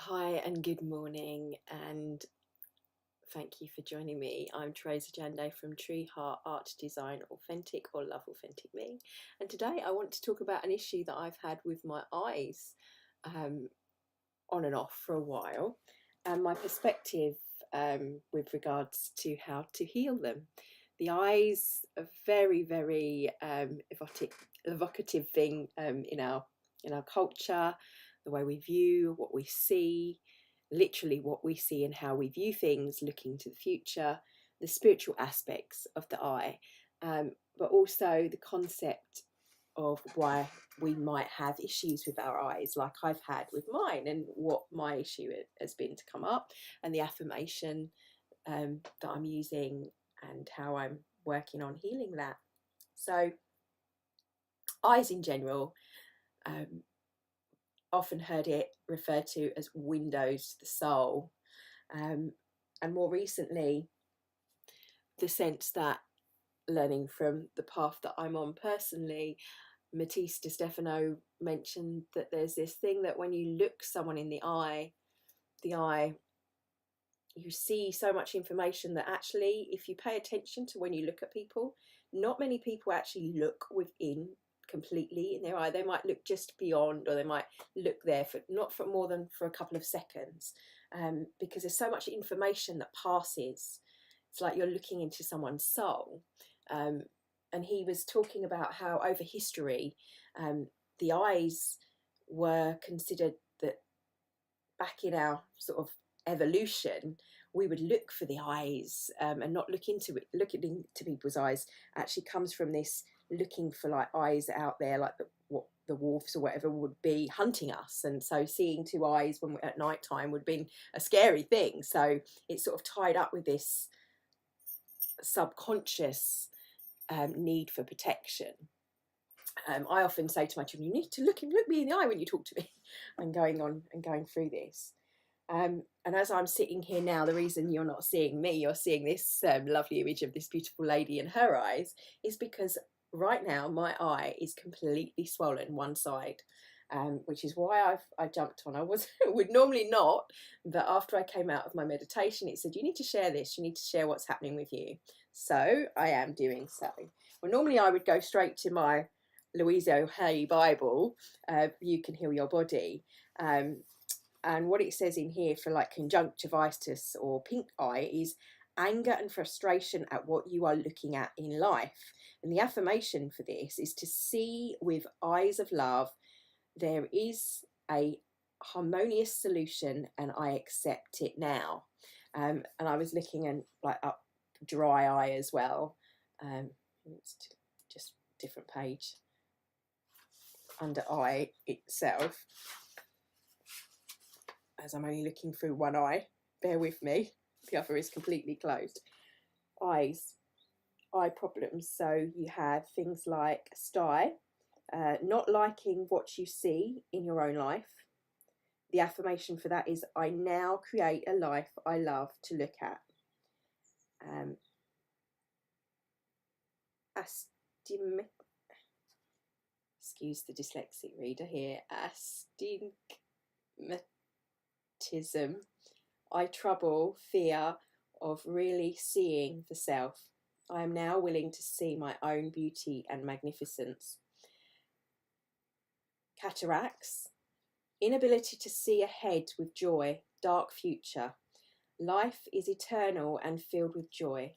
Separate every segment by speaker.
Speaker 1: Hi and good morning, and thank you for joining me. I'm Teresa Jande from Tree Heart Art Design Authentic or Love Authentic Me, and today I want to talk about an issue that I've had with my eyes on and off for a while, and my perspective with regards to how to heal them. The eyes are very evocative thing in our culture, the way we view what we see, literally what we see and how we view things, looking to the future, the spiritual aspects of the eye, but also the concept of why we might have issues with our eyes, like I've had with mine, and what my issue has been to come up, and the affirmation that I'm using, and how I'm working on healing that. So, eyes in general, often heard it referred to as windows to the soul, and more recently, the sense that learning from the path that I'm on personally, Matisse de Stefano mentioned that there's this thing that when you look someone in the eye, you see so much information that actually, if you pay attention to when you look at people, not many people actually look within completely in their eye. They might look just beyond, or they might look there for not for more than for a couple of seconds, because there's so much information that passes. It's like you're looking into someone's soul. And he was talking about how over history, the eyes were considered that back in our sort of evolution, we would look for the eyes, and not look into it. Looking into people's eyes actually comes from this looking for like eyes out there, like what the wolves or whatever would be hunting us, and so seeing two eyes when we're at night time would have been a scary thing. So it's sort of tied up with this subconscious need for protection. I often say to my children, you need to look me in the eye when you talk to me, and going through this. And as I'm sitting here now, the reason you're not seeing me, you're seeing this lovely image of this beautiful lady and her eyes, is because right now my eye is completely swollen one side, which is why I jumped on. I would normally not, but after I came out of my meditation, it said, you need to share this, you need to share what's happening with you. So I am doing so. Well, normally I would go straight to my Louise L Hay Bible, You Can Heal Your Body. And what it says in here for like conjunctivitis or pink eye is anger and frustration at what you are looking at in life. And the affirmation for this is to see with eyes of love. There is a harmonious solution and I accept it now. And I was looking and like up dry eye as well. It's just different page under eye itself, as I'm only looking through one eye. Bear with me, the other is completely closed. Eyes, eye problems. So you have things like sty, not liking what you see in your own life. The affirmation for that is, I now create a life I love to look at. Excuse the dyslexic reader here. Astigmatism. I trouble, fear of really seeing the self. I am now willing to see my own beauty and magnificence. Cataracts. Inability to see ahead with joy, dark future. Life is eternal and filled with joy.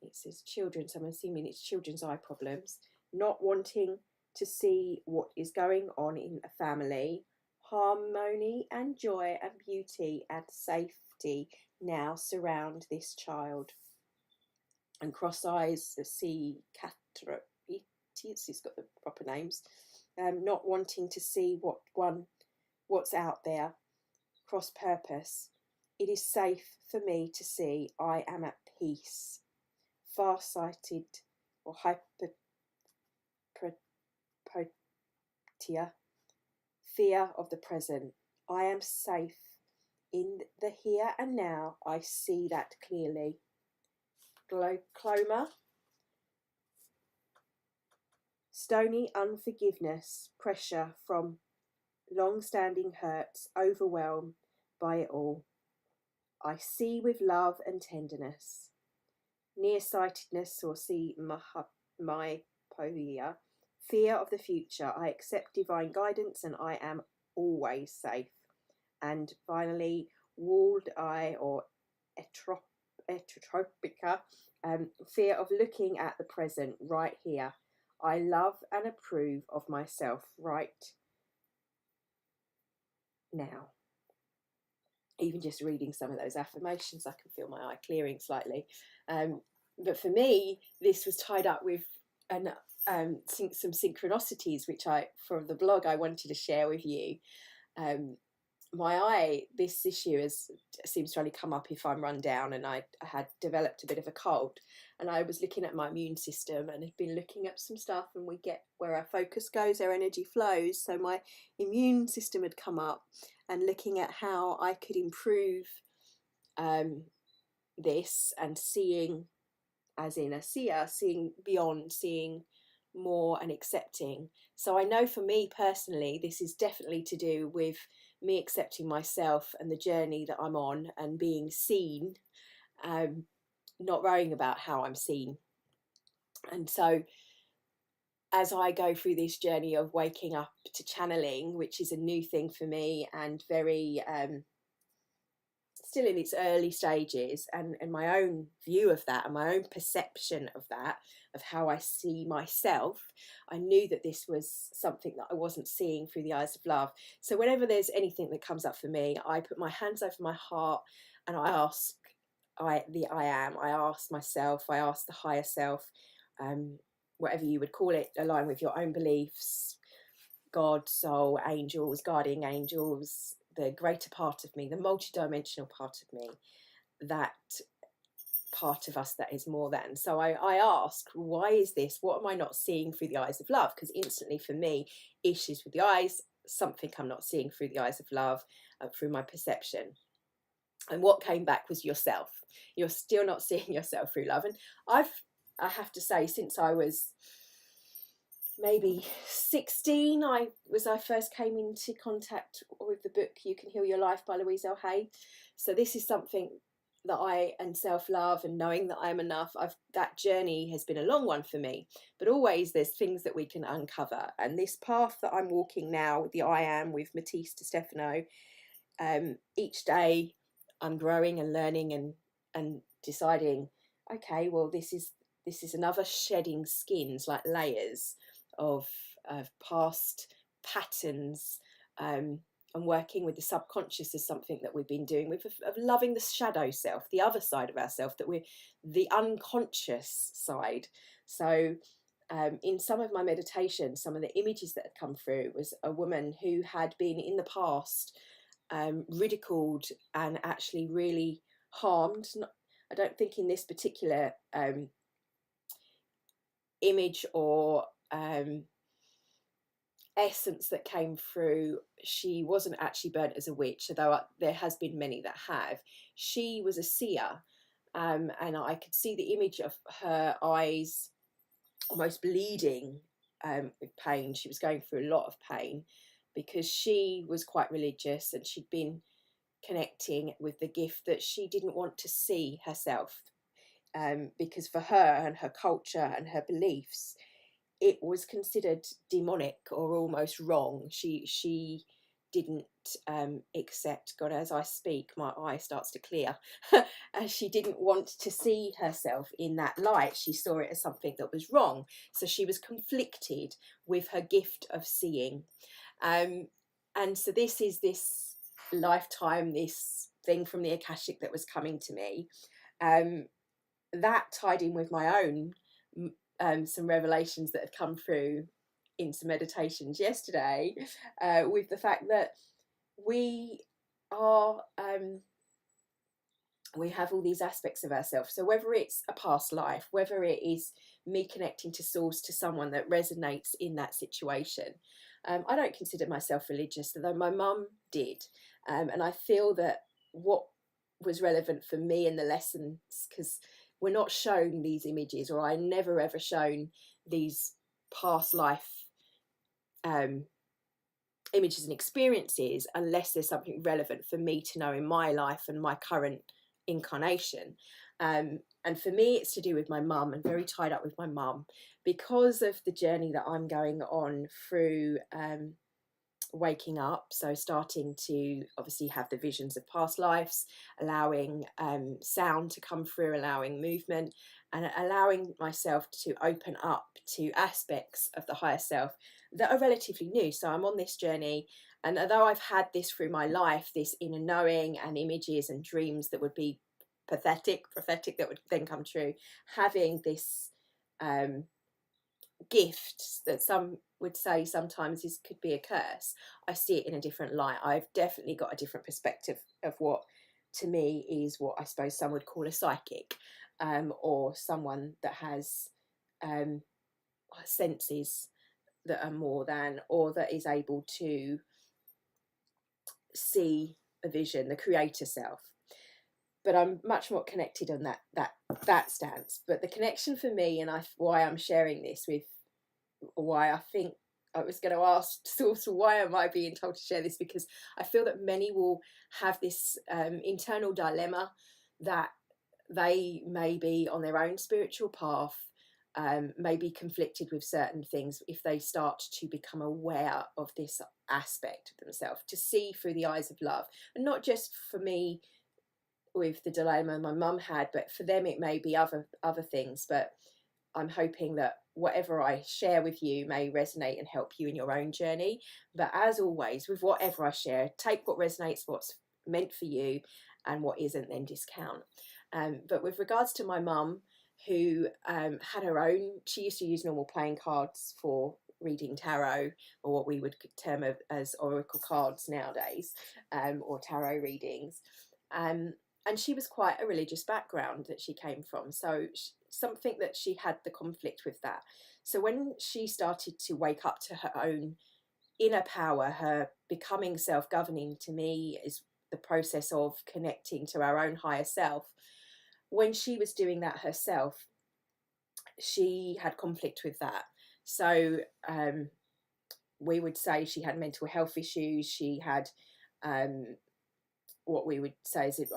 Speaker 1: It says children, so I'm assuming it's children's eye problems. Not wanting to see what is going on in a family. Harmony and joy and beauty and safety now surround this child. And cross eyes, see cataract, it's got the proper names. Not wanting to see what's out there. Cross purpose. It is safe for me to see I am at peace. Far-sighted or hyperprotia. Fear of the present. I am safe in the here and now. I see that clearly. Glaucoma. Stony unforgiveness, pressure from long-standing hurts, overwhelmed by it all. I see with love and tenderness. Nearsightedness or see myopia, fear of the future. I accept divine guidance and I am always safe. And finally, walled eye or tropica, fear of looking at the present right here. I love and approve of myself right now. Even just reading some of those affirmations, I can feel my eye clearing slightly. But for me, this was tied up with some synchronicities, which for the blog, I wanted to share with you. My eye, this issue seems to only come up if I'm run down, and I had developed a bit of a cold, and I was looking at my immune system and had been looking at some stuff, and we get where our focus goes, our energy flows. So my immune system had come up, and looking at how I could improve this, and seeing as in a seer, seeing beyond, seeing more and accepting. So I know for me personally, this is definitely to do with me accepting myself and the journey that I'm on and being seen, not worrying about how I'm seen. And so as I go through this journey of waking up to channeling, which is a new thing for me and very still in its early stages, and my own view of that and my own perception of that, of how I see myself, I knew that this was something that I wasn't seeing through the eyes of love. So whenever there's anything that comes up for me, I put my hands over my heart and I ask I ask myself, I ask the higher self, whatever you would call it, align with your own beliefs, God, soul, angels, guardian angels, the greater part of me, the multidimensional part of me, that part of us that is more than. So I ask, why is this? What am I not seeing through the eyes of love? Because instantly for me, issues with the eyes, something I'm not seeing through the eyes of love, through my perception. And what came back was yourself. You're still not seeing yourself through love. And I have to say, since I was maybe 16, I first came into contact with the book You Can Heal Your Life by Louise L Hay. So this is something that and self-love and knowing that I'm enough, that journey has been a long one for me, but always there's things that we can uncover. And this path that I'm walking now with the I Am, with Matisse Stefano, each day I'm growing and learning and deciding, okay, well, this is another shedding skins, like layers of past patterns, and working with the subconscious is something that we've been doing with, of loving the shadow self, the other side of ourself, that we're the unconscious side. So in some of my meditations, some of the images that had come through was a woman who had been in the past ridiculed and actually really harmed. I don't think in this particular image or essence that came through, she wasn't actually burnt as a witch, although there has been many that have. She was a seer, and I could see the image of her eyes almost bleeding with pain. She was going through a lot of pain because she was quite religious and she'd been connecting with the gift that she didn't want to see herself, because for her and her culture and her beliefs, it was considered demonic or almost wrong. She didn't accept God. As I speak, my eye starts to clear. And she didn't want to see herself in that light. She saw it as something that was wrong. So she was conflicted with her gift of seeing. And so this is this lifetime, this thing from the Akashic that was coming to me. That tied in with my own some revelations that had come through in some meditations yesterday, with the fact that we are we have all these aspects of ourselves. So whether it's a past life, whether it is me connecting to source, to someone that resonates in that situation, I don't consider myself religious, although my mum did, and I feel that what was relevant for me in the lessons, because we're not shown these images, or I never ever shown these past life images and experiences unless there's something relevant for me to know in my life and my current incarnation. And for me, it's to do with my mum, and very tied up with my mum because of the journey that I'm going on through waking up. So starting to obviously have the visions of past lives, allowing sound to come through, allowing movement, and allowing myself to open up to aspects of the higher self that are relatively new. So I'm on this journey, and although I've had this through my life, this inner knowing and images and dreams that would be prophetic that would then come true, having this gift that some would say sometimes could be a curse, I see it in a different light. I've definitely got a different perspective of what to me is what I suppose some would call a psychic, or someone that has senses that are more than, or that is able to see a vision, the creator self. But I'm much more connected on that stance. But the connection for me, and why I'm sharing this with, why I think I was going to ask sort of why am I being told to share this, because I feel that many will have this internal dilemma that they may be on their own spiritual path, may be conflicted with certain things if they start to become aware of this aspect of themselves, to see through the eyes of love. And not just for me with the dilemma my mum had, but for them it may be other things. But I'm hoping that whatever I share with you may resonate and help you in your own journey. But as always, with whatever I share, take what resonates, what's meant for you, and what isn't, then discount. But with regards to my mum, who had her own, she used to use normal playing cards for reading tarot, or what we would term as oracle cards nowadays, or tarot readings. And she was quite a religious background that she came from. So something that she had the conflict with that. So when she started to wake up to her own inner power, her becoming self-governing, to me is the process of connecting to our own higher self. When she was doing that herself, she had conflict with that. So we would say she had mental health issues. She had what we would say is, it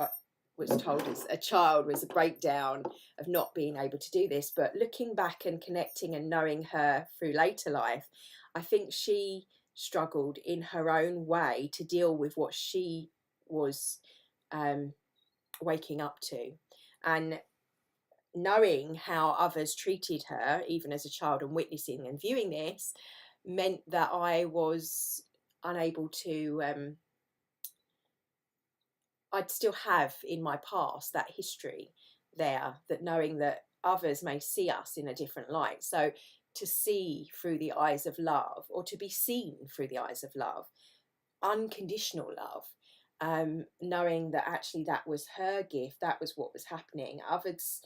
Speaker 1: was told as a child, was a breakdown of not being able to do this. But looking back and connecting and knowing her through later life, I think she struggled in her own way to deal with what she was waking up to. And knowing how others treated her, even as a child, and witnessing and viewing this, meant that I was unable to I'd still have in my past that history there, that knowing that others may see us in a different light. So to see through the eyes of love, or to be seen through the eyes of love, unconditional love, knowing that actually that was her gift, that was what was happening. Others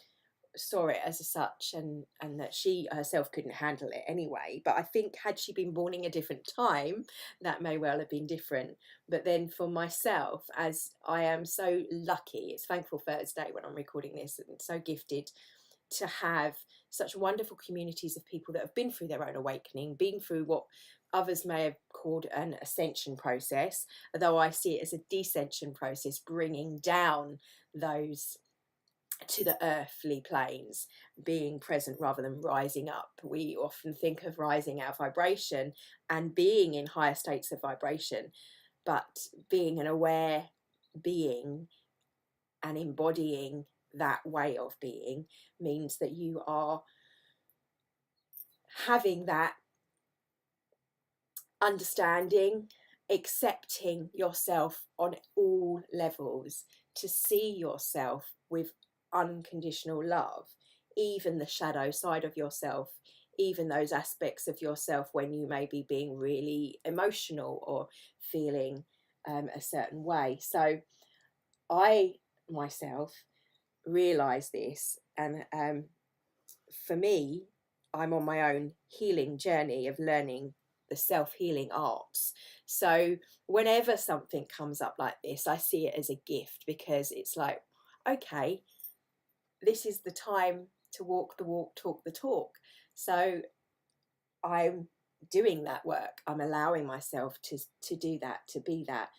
Speaker 1: saw it as such, and that she herself couldn't handle it anyway. But I think had she been born in a different time, that may well have been different. But then for myself, as I am so lucky, it's Thankful Thursday when I'm recording this, and so gifted to have such wonderful communities of people that have been through their own awakening, been through what others may have called an ascension process, although I see it as a descension process, bringing down those to the earthly planes, being present rather than rising up. We often think of rising our vibration and being in higher states of vibration, but being an aware being and embodying that way of being means that you are having that understanding, accepting yourself on all levels, to see yourself with unconditional love, even the shadow side of yourself, even those aspects of yourself when you may be being really emotional or feeling a certain way. So I myself realize this, and for me, I'm on my own healing journey of learning the self-healing arts. So whenever something comes up like this, I see it as a gift, because it's like, okay, this is the time to walk the walk, talk the talk. So I'm doing that work. I'm allowing myself to do that, to be that.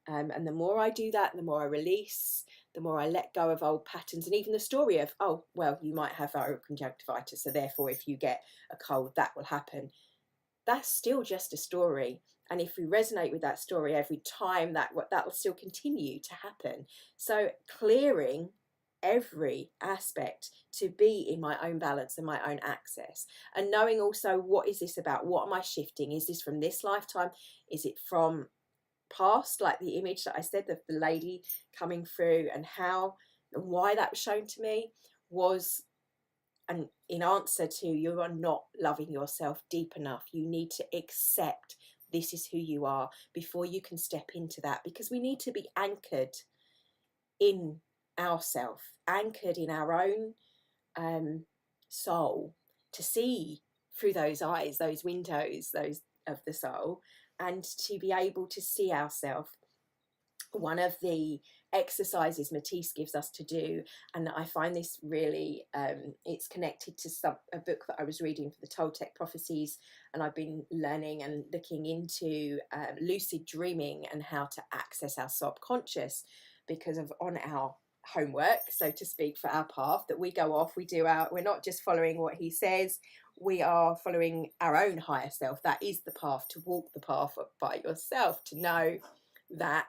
Speaker 1: And the more I do that, the more I release, the more I let go of old patterns. And even the story of, oh, well, you might have viral conjunctivitis, so therefore if you get a cold, that will happen. That's still just a story. And if we resonate with that story every time, that will still continue to happen. So clearing every aspect to be in my own balance and my own access, and knowing also, what is this about? What am I shifting? Is this from this lifetime? Is it from past, like the image that I said of the lady coming through, and how and why that was shown to me was and in answer to, you are not loving yourself deep enough. You need to accept this is who you are before you can step into that, because we need to be anchored in ourself, anchored in our own soul, to see through those eyes, those windows, those of the soul, and to be able to see ourselves. One of the exercises Matisse gives us to do, and I find this really, it's connected to a book that I was reading for the Toltec prophecies, and I've been learning and looking into lucid dreaming and how to access our subconscious, because of on our homework, so to speak, for our path that we go off, we're not just following what he says, we are following our own higher self. That is the path, to walk the path by yourself, to know that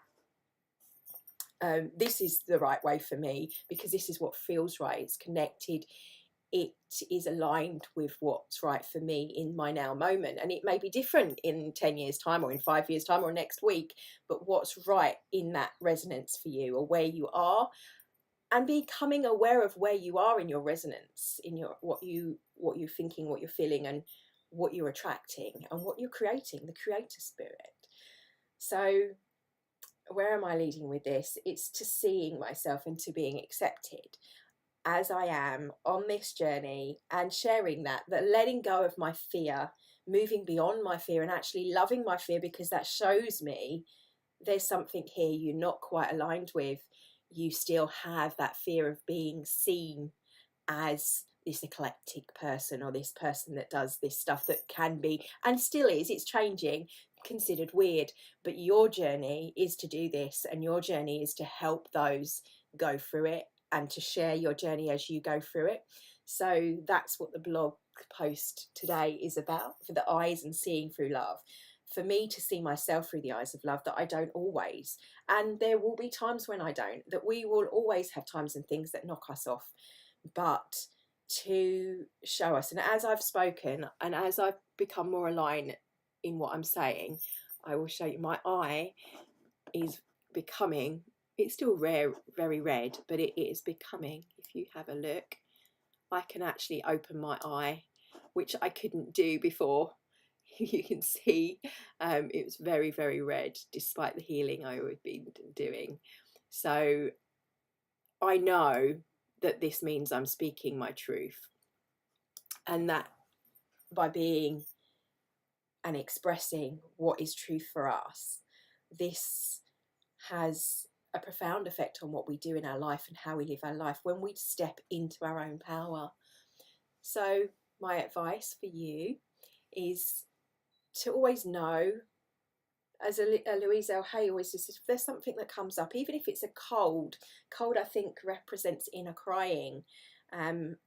Speaker 1: this is the right way for me, because this is what feels right. It's connected. It is aligned with what's right for me in my now moment. And it may be different in 10 years time, or in 5 years time, or next week, but what's right in that resonance for you, or where you are, and becoming aware of where you are in your resonance, in your what you're thinking, what you're feeling, and what you're attracting, and what you're creating, the creator spirit. So where am I leading with this? It's to seeing myself and to being accepted as I am on this journey, and sharing that letting go of my fear, moving beyond my fear, and actually loving my fear, because that shows me there's something here you're not quite aligned with. You still have that fear of being seen as this eclectic person, or this person that does this stuff that can be, and still is, it's changing, considered weird. But your journey is to do this, and your journey is to help those go through it, and to share your journey as you go through it. So that's what the blog post today is about, for the eyes and seeing through love. For me to see myself through the eyes of love, that I don't always, and there will be times when I don't, that we will always have times and things that knock us off, but to show us. And as I've spoken, and as I've become more aligned in what I'm saying, I will show you my eye is becoming, it's still very red, but it is becoming, if you have a look, I can actually open my eye, which I couldn't do before. You can see it was very red, despite the healing I had been doing. So I know that this means I'm speaking my truth, and that by being and expressing what is truth for us, this has a profound effect on what we do in our life and how we live our life when we step into our own power. So my advice for you is to always know, as a Louise L Hay always says, if there's something that comes up, even if it's a cold I think represents inner crying, and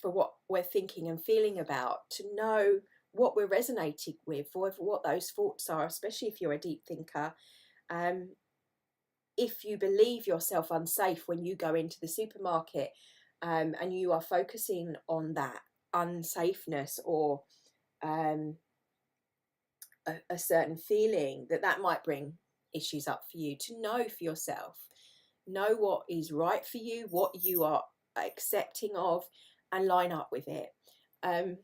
Speaker 1: for what we're thinking and feeling about, to know what we're resonating with, or what those thoughts are, especially if you're a deep thinker. If you believe yourself unsafe when you go into the supermarket, and you are focusing on that unsafeness, or a certain feeling that might bring issues up for you, to know for yourself, know what is right for you, what you are accepting of, and line up with it. And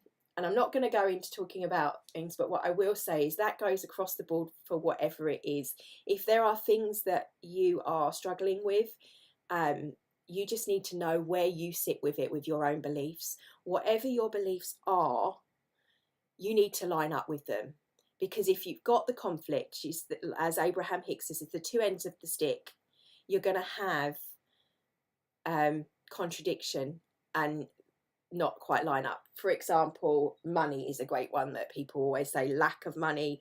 Speaker 1: I'm not going to go into talking about things, but what I will say is that goes across the board for whatever it is. If there are things that you are struggling with, you just need to know where you sit with it, with your own beliefs. Whatever your beliefs are, you need to line up with them. Because if you've got the conflict, as Abraham Hicks says, it's the two ends of the stick, you're going to have contradiction, and not quite line up. For example, money is a great one that people always say, lack of money,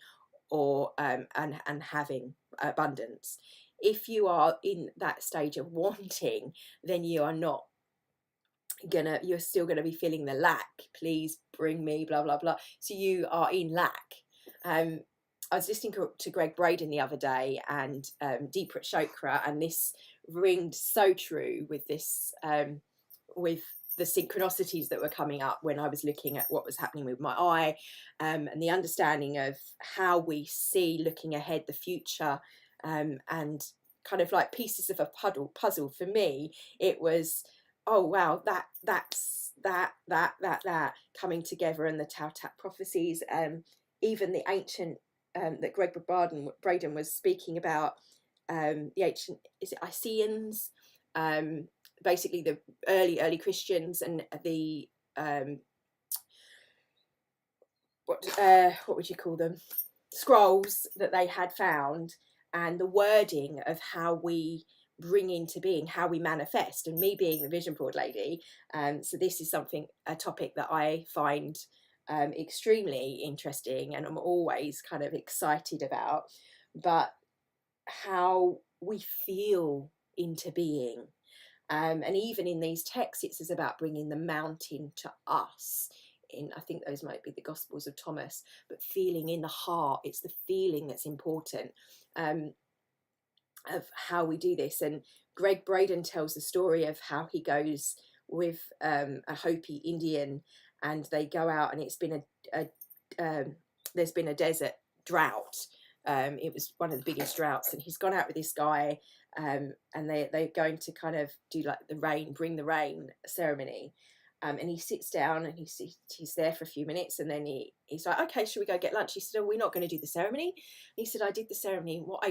Speaker 1: or and having abundance. If you are in that stage of wanting, then you are not you're still gonna be feeling the lack. Please bring me blah blah blah. So you are in lack. I was listening to Greg Braden the other day, and Deepak Chopra, and this ringed so true with this with the synchronicities that were coming up when I was looking at what was happening with my eye, and the understanding of how we see looking ahead, the future, and kind of like pieces of a puzzle. For me, it was, oh wow, that's that coming together, and the Tau Tap prophecies, even the ancient that Greg Braden was speaking about, the ancient, is it Iceans, basically the early Christians, and the what would you call them, scrolls that they had found, and the wording of how we bring into being, how we manifest. And me being the vision board lady, so this is a topic that I find extremely interesting, and I'm always kind of excited about, but how we feel into being. And even in these texts, it says about bringing the mountain to us. I think those might be the Gospels of Thomas, but feeling in the heart, it's the feeling that's important, of how we do this. And Greg Braden tells the story of how he goes with a Hopi Indian, and they go out, and it's been there's been a desert drought. It was one of the biggest droughts, and he's gone out with this guy, and they're going to kind of do like bring the rain ceremony, and he sits down, and he's there for a few minutes, and then he's like, okay, should we go get lunch? He said, oh, we're not going to do the ceremony. And he said, I did the ceremony, and what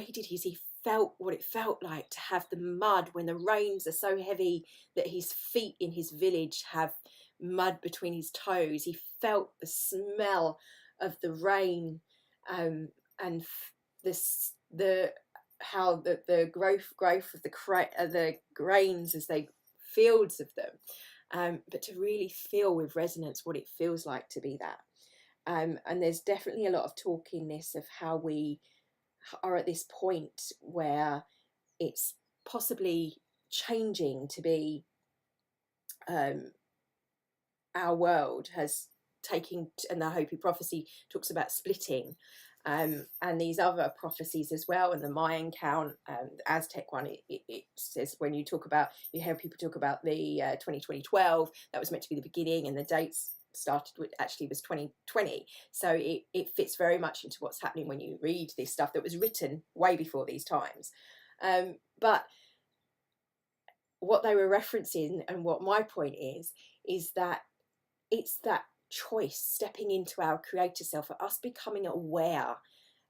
Speaker 1: he did is he felt what it felt like to have the mud when the rains are so heavy that his feet in his village have mud between his toes. He felt the smell of the rain, and how the growth of the grains as they fields of them, but to really feel with resonance what it feels like to be that. And there's definitely a lot of talk in this of how we are at this point where it's possibly changing to be, our world has taken, and the Hopi prophecy talks about splitting, and these other prophecies as well, and the Mayan count, the Aztec one, it says, when you hear people talk about the 2012, that was meant to be the beginning, and the dates started with, actually was 2020. So it fits very much into what's happening when you read this stuff that was written way before these times. But what they were referencing, and what my point is that it's that choice, stepping into our creator self, us becoming aware,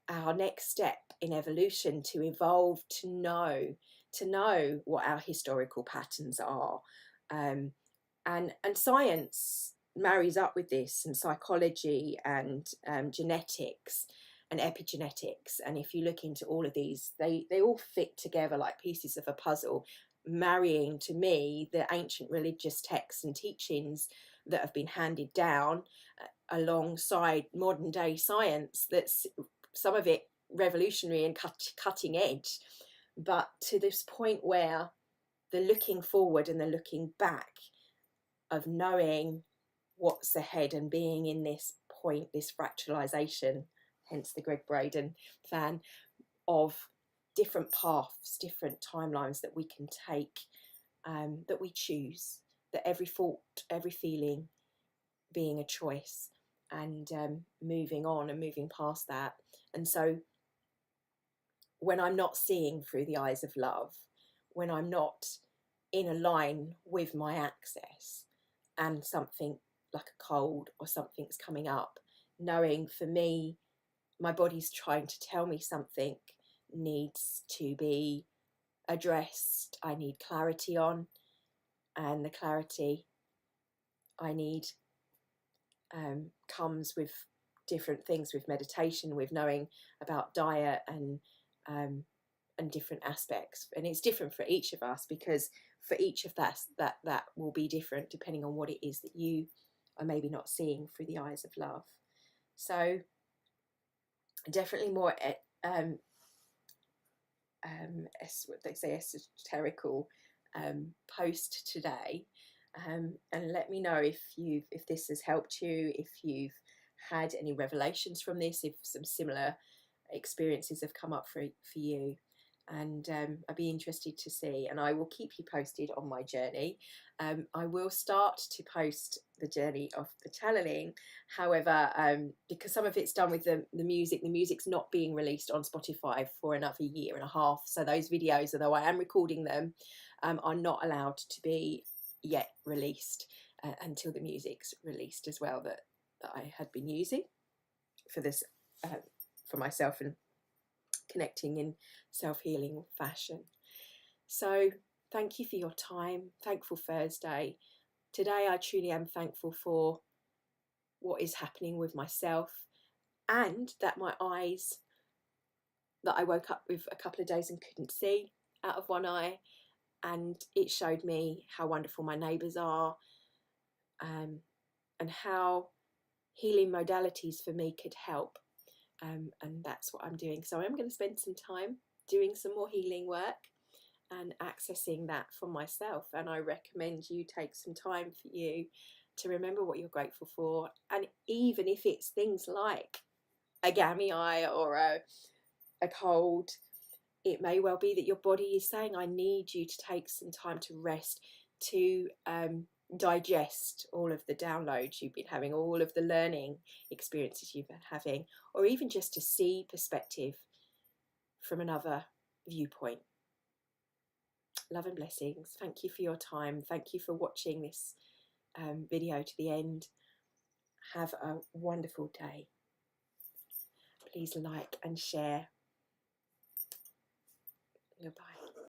Speaker 1: our next step in evolution, to evolve, to know what our historical patterns are, and science marries up with this, and psychology, and genetics and epigenetics. And if you look into all of these, they all fit together like pieces of a puzzle, marrying, to me, the ancient religious texts and teachings that have been handed down, alongside modern day science, that's some of it revolutionary and cutting edge, but to this point where the looking forward and the looking back, of knowing what's ahead, and being in this point, this fractalization, hence the Greg Braden fan, of different paths, different timelines that we can take, that we choose, that every thought, every feeling being a choice, and moving on and moving past that. And so when I'm not seeing through the eyes of love, when I'm not in a line with my access, and something like a cold or something's coming up, knowing, for me, my body's trying to tell me something needs to be addressed, I need clarity on, and the clarity I need comes with different things, with meditation, with knowing about diet, and different aspects. And it's different for each of us, because for each of that will be different depending on what it is that you are maybe not seeing through the eyes of love. So definitely more what they say, satirical post today, and let me know if this has helped you, if you've had any revelations from this, if some similar experiences have come up for you. And I'd be interested to see, and I will keep you posted on my journey. I will start to post the journey of the channeling, however, because some of it's done with the music's not being released on Spotify for another 1.5 years, so those videos, although I am recording them, are not allowed to be yet released until the music's released as well, that I had been using for this, for myself and connecting in self-healing fashion. So thank you for your time. Thankful Thursday. Today I truly am thankful for what is happening with myself, and that my eyes, that I woke up with a couple of days and couldn't see out of one eye, and it showed me how wonderful my neighbours are, and how healing modalities for me could help. And that's what I'm doing. So I'm going to spend some time doing some more healing work and accessing that for myself. And I recommend you take some time for you to remember what you're grateful for. And even if it's things like a gammy eye or a cold, it may well be that your body is saying, I need you to take some time to rest, to digest all of the downloads you've been having, all of the learning experiences you've been having, or even just to see perspective from another viewpoint. Love and blessings. Thank you for your time. Thank you for watching this video to the end. Have a wonderful day. Please like and share. Goodbye.